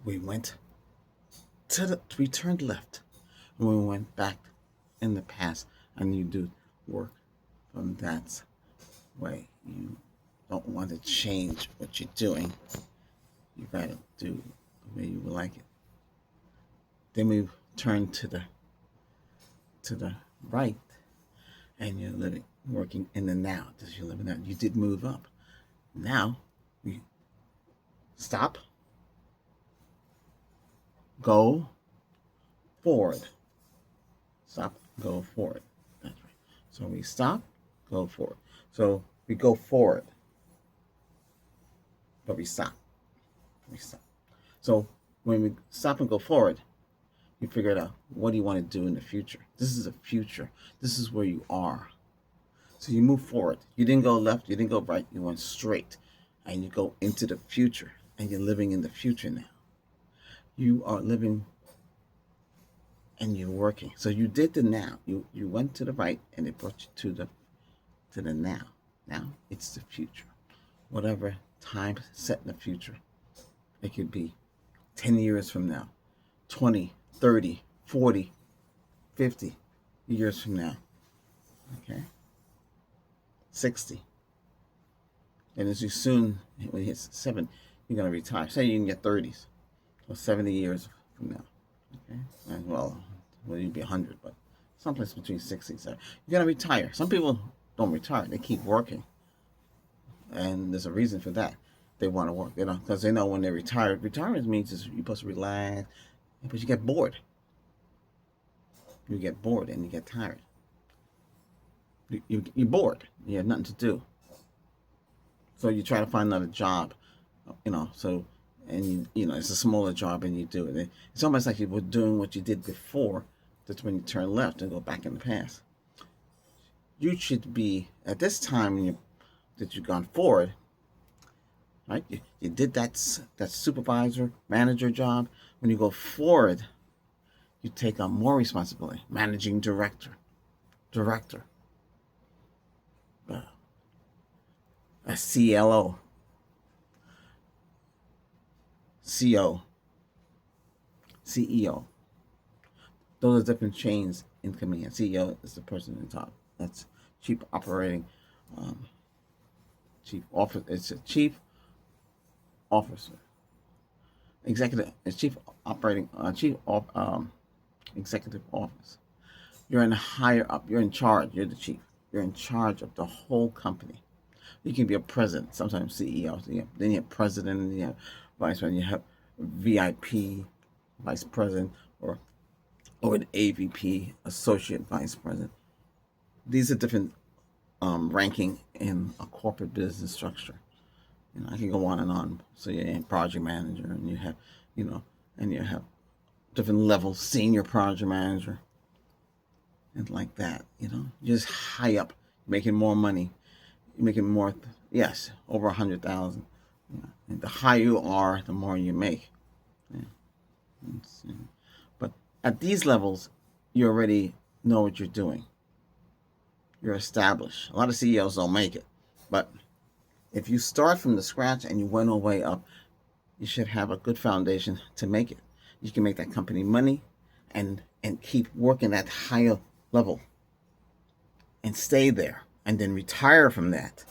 We went we turned left, and we went back in the past, and you do work from that way. You don't want to change what you're doing. You gotta do the way you would like it. Then we turn to the right, and you're living, working in the now. This you're living out. You did move up. Now we stop, go forward. Stop, go forward. That's right. So we stop, go forward. So we go forward, but we stop. We stop. So when we stop and go forward, you figure out what do you want to do in the future. This is a future. This is where you are. So you move forward. You didn't go left, you didn't go right, you went straight. And you go into the future. And you're living in the future now. You are living and you're working. So you did the now. You went to the right and it brought you to the now. Now it's the future. Whatever time set in the future. It could be 10 years from now, 20, 30, 40, 50 years from now. Okay? 60. And as you soon, when you hit 7, you're going to retire. Say you're in your 30s, or 70 years from now. Okay? And well, you'd be 100, but someplace between 60 and 70. You're going to retire. Some people don't retire. They keep working. And there's a reason for that. They want to work, because they know when they're retired. Retirement means you're supposed to relax, but you get bored. You get bored and you get tired. You're bored. You have nothing to do. So you try to find another job, so, and it's a smaller job and you do it. It's almost like you were doing what you did before. That's when you turn left and go back in the past. You should be, at this time that you've gone forward, right? You did that supervisor, manager job. When you go forward, you take on more responsibility. Managing director, a CLO, CO, CEO. Those are different chains in command. CEO is the person in top. That's chief operating, chief officer. It's a chief officer. Executive is chief operating, executive office. You're in higher up. You're in charge. You're the chief. You're in charge of the whole company. You can be a president, sometimes CEO. Then you have president, and you have vice president. You have VIP, vice president, or an AVP, associate vice president. These are different ranking in a corporate business structure. I can go on and on. So you're a project manager, and you have, and you have different levels, senior project manager, and like that. You're just high up, making more money. You're making more, yes, over 100,000. And the higher you are, the more you make. But at these levels, you already know what you're doing. You're established. A lot of CEOs don't make it, but if you start from the scratch and you went all the way up, you should have a good foundation to make it. You can make that company money and keep working at higher level and stay there and then retire from that.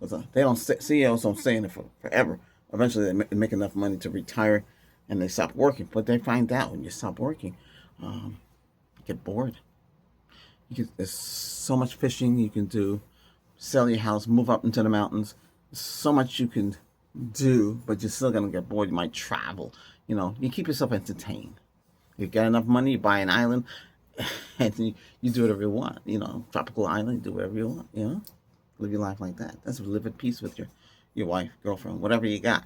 CEOs don't stay in it forever. Eventually they make enough money to retire and they stop working. But they find out when you stop working, you get bored. There's so much fishing you can do. Sell your house, move up into the mountains. There's so much you can do, but you're still gonna get bored. You might travel. You keep yourself entertained. You get enough money, you buy an island, and you do whatever you want. Tropical island, do whatever you want. Live your life like that. That's live at peace with your wife, girlfriend, whatever you got.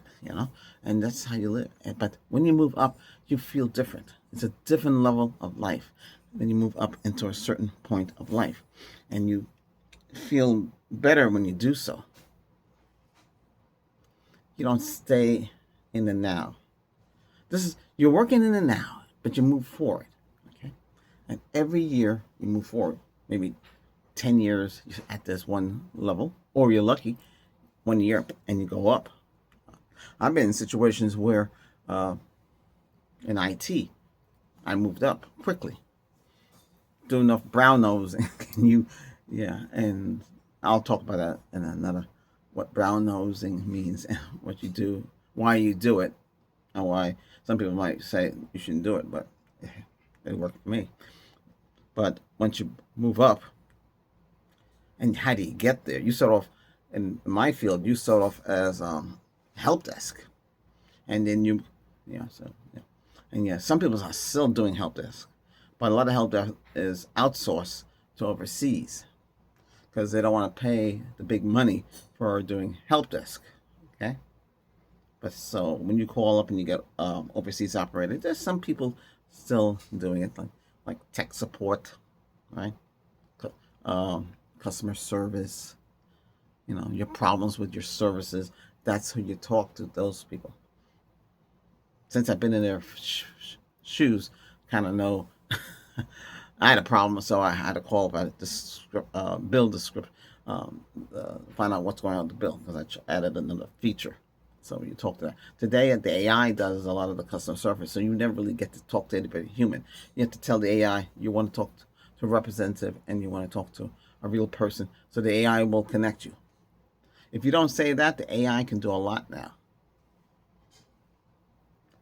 And that's how you live. But when you move up, you feel different. It's a different level of life. When you move up into a certain point of life, and you feel better when you do so. You don't stay in the now. You're working in the now, but you move forward. Okay? And every year you move forward. Maybe 10 years at this one level, or you're lucky, 1 year and you go up. I've been in situations where uh, in IT. I moved up quickly. Do enough brown nosing, and yeah, and I'll talk about that in another, what brown nosing means, and what you do, why you do it, and why some people might say you shouldn't do it, but it worked for me. But once you move up, and how do you get there? You start off in my field. You start off as help desk, and then yeah. So yeah, and yeah, some people are still doing help desk, but a lot of help desk is outsourced to overseas because they don't want to pay the big money for doing help desk. Okay, but so when you call up and you get overseas operated, there's some people still doing it, like tech support, right? Um, Customer service, your problems with your services. That's who you talk to, those people. Since I've been in their shoes, kind of know. I had a problem, so I had to call about the script, build the script, find out what's going on with the bill, because I added another feature. So you talk to that. Today, the AI does a lot of the customer service, so you never really get to talk to anybody human. You have to tell the AI you want to talk to a representative and you want to talk to a real person, so the AI will connect you. If you don't say that, the AI can do a lot now,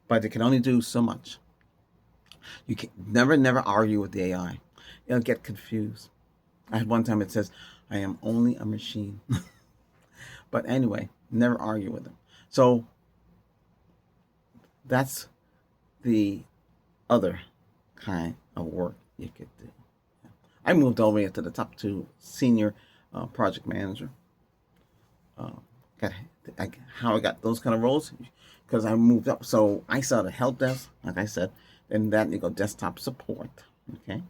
but it can only do so much. You can never argue with the AI. It'll get confused. I had one time it says, "I am only a machine." But anyway, never argue with them. So that's the other kind of work you could do. I moved all the way up to the top two, senior project manager. Uh, how I got those kind of roles, because I moved up. So I saw the help desk, like I said, and that you go desktop support. Okay,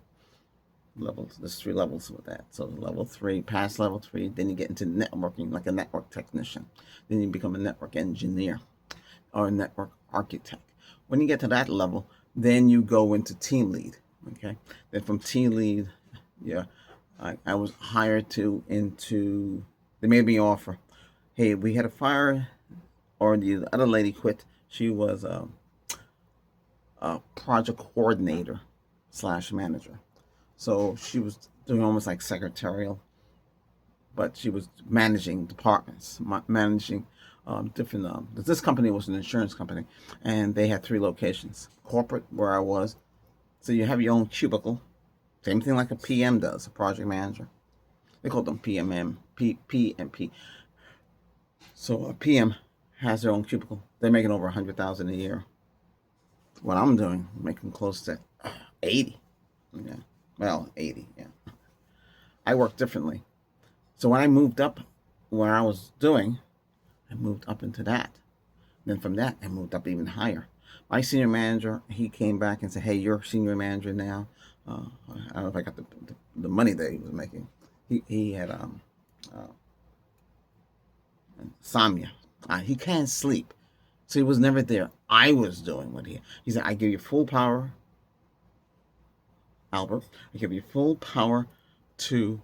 levels. There's 3 levels with that. So level 3, past level 3, then you get into networking, like a network technician. Then you become a network engineer or a network architect. When you get to that level, then you go into team lead. Okay, then from team lead, yeah, I was hired into. They made me an offer. Hey, we had a fire, or the other lady quit. She was a project coordinator slash manager. So she was doing almost like secretarial, but she was managing departments, managing different. This company was an insurance company, and they had 3 locations: corporate, where I was. So you have your own cubicle, same thing like a PM does, a project manager. They call them PMM, PMP. So a PM has their own cubicle. They're making over 100,000 a year. What I'm doing, making close to 80. Yeah, well, 80. Yeah, I work differently. So when I moved up, where I was doing, I moved up into that. Then from that, I moved up even higher. My senior manager, he came back and said, "Hey, you're senior manager now." I don't know if I got the money that he was making. He had uh, insomnia. He can't sleep, so he was never there. I was doing what he said. "I give you full power, Albert. I give you full power to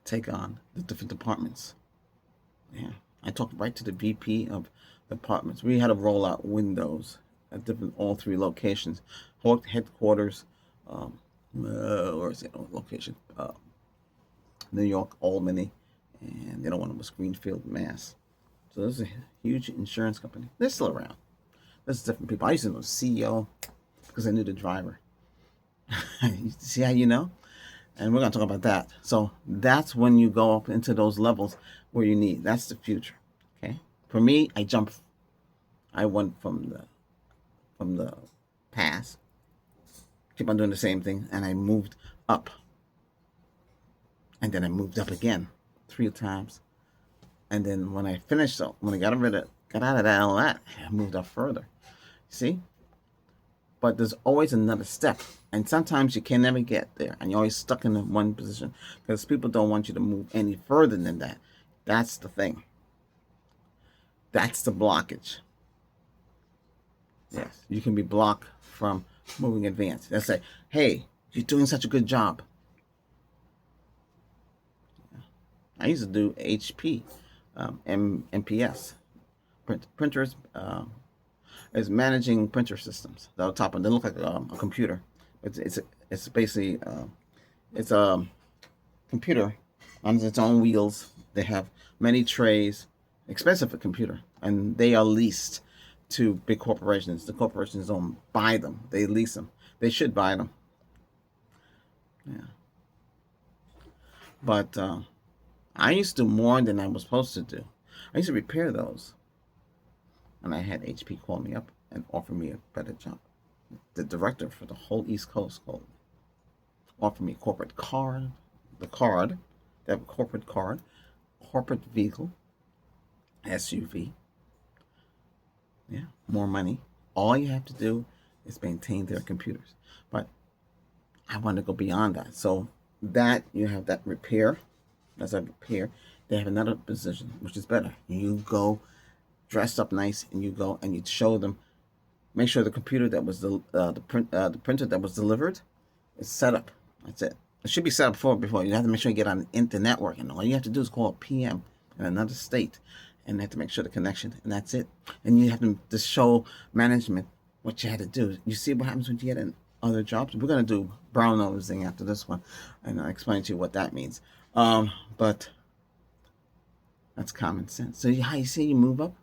take on the different departments." Yeah, I talked right to the VP of departments. We had to roll out windows at all 3 locations, headquarters, where is it? Location, New York, Albany, and the other one was Greenfield, Mass. So this is a huge insurance company. They're still around. There's different people. I used to know the CEO because I knew the driver. You see how you know? And we're going to talk about that. So that's when you go up into those levels where you need. That's the future. Okay. For me, I went from the past, keep on doing the same thing, and I moved up, and then I moved up again 3 times, and then when I finished up, when I got out of that, all that, I moved up further. See, but there's always another step, and sometimes you can never get there, and you're always stuck in one position because people don't want you to move any further than that. That's the thing. That's the blockage. Yes, you can be blocked from moving advanced. They'll say, "Hey, you're doing such a good job." I used to do HP, MPS, printers. is managing printer systems. The top one, they look like a computer. It's basically it's a computer on its own wheels. They have many trays, expensive a computer, and they are leased to big corporations. The corporations don't buy them; they lease them. They should buy them. Yeah, but I used to do more than I was supposed to do. I used to repair those, and I had HP call me up and offer me a better job. The director for the whole East Coast called me, offered me a corporate card, the card, they have a corporate card, corporate vehicle, SUV. Yeah, more money. All you have to do is maintain their computers. But I want to go beyond that. So that you have that repair, as a repair. They have another position which is better. You go dressed up nice, and you go and you show them. Make sure the computer that was the printer that was delivered is set up. That's it. It should be set up before. You have to make sure you get on the network, and all you have to do is call a PM in another state, and they have to make sure the connection, and that's it. And you have to just show management what you had to do. You see what happens when you get in other jobs. We're gonna do brown nosing after this one, and I'll explain to you what that means. But that's common sense. So how you see you move up.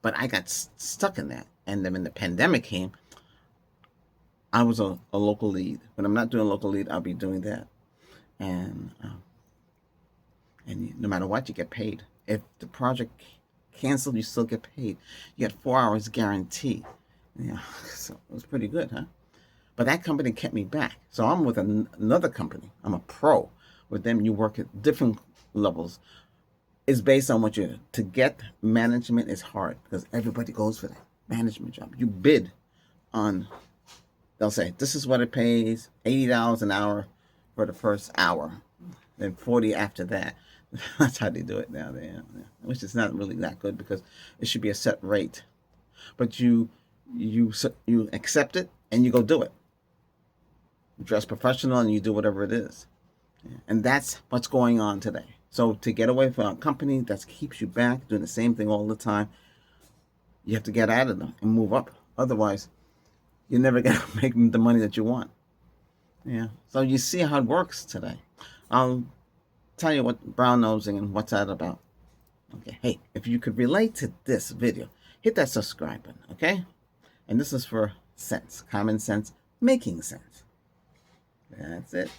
But I got stuck in that, and then when the pandemic came, I was a local lead. When I'm not doing local lead, I'll be doing that, and no matter what, you get paid. If the project canceled, you still get paid. You get 4 hours guarantee. Yeah, so it was pretty good, huh? But that company kept me back. So I'm with another company. I'm a pro. With them, you work at different levels. It's based on what you to get management is hard because everybody goes for that management job. You bid on, they'll say, this is what it pays, $80 an hour for the first hour, then 40 after that. That's how they do it now, which is not really that good because it should be a set rate. But you accept it and you go do it. You dress professional and you do whatever it is. And that's what's going on today. So to get away from a company that keeps you back, doing the same thing all the time, you have to get out of them and move up. Otherwise, you're never going to make the money that you want. Yeah. So you see how it works today. I'll tell you what brown nosing and what's that about. Okay. Hey, if you could relate to this video, hit that subscribe button, okay? And this is for sense, common sense, making sense. That's it.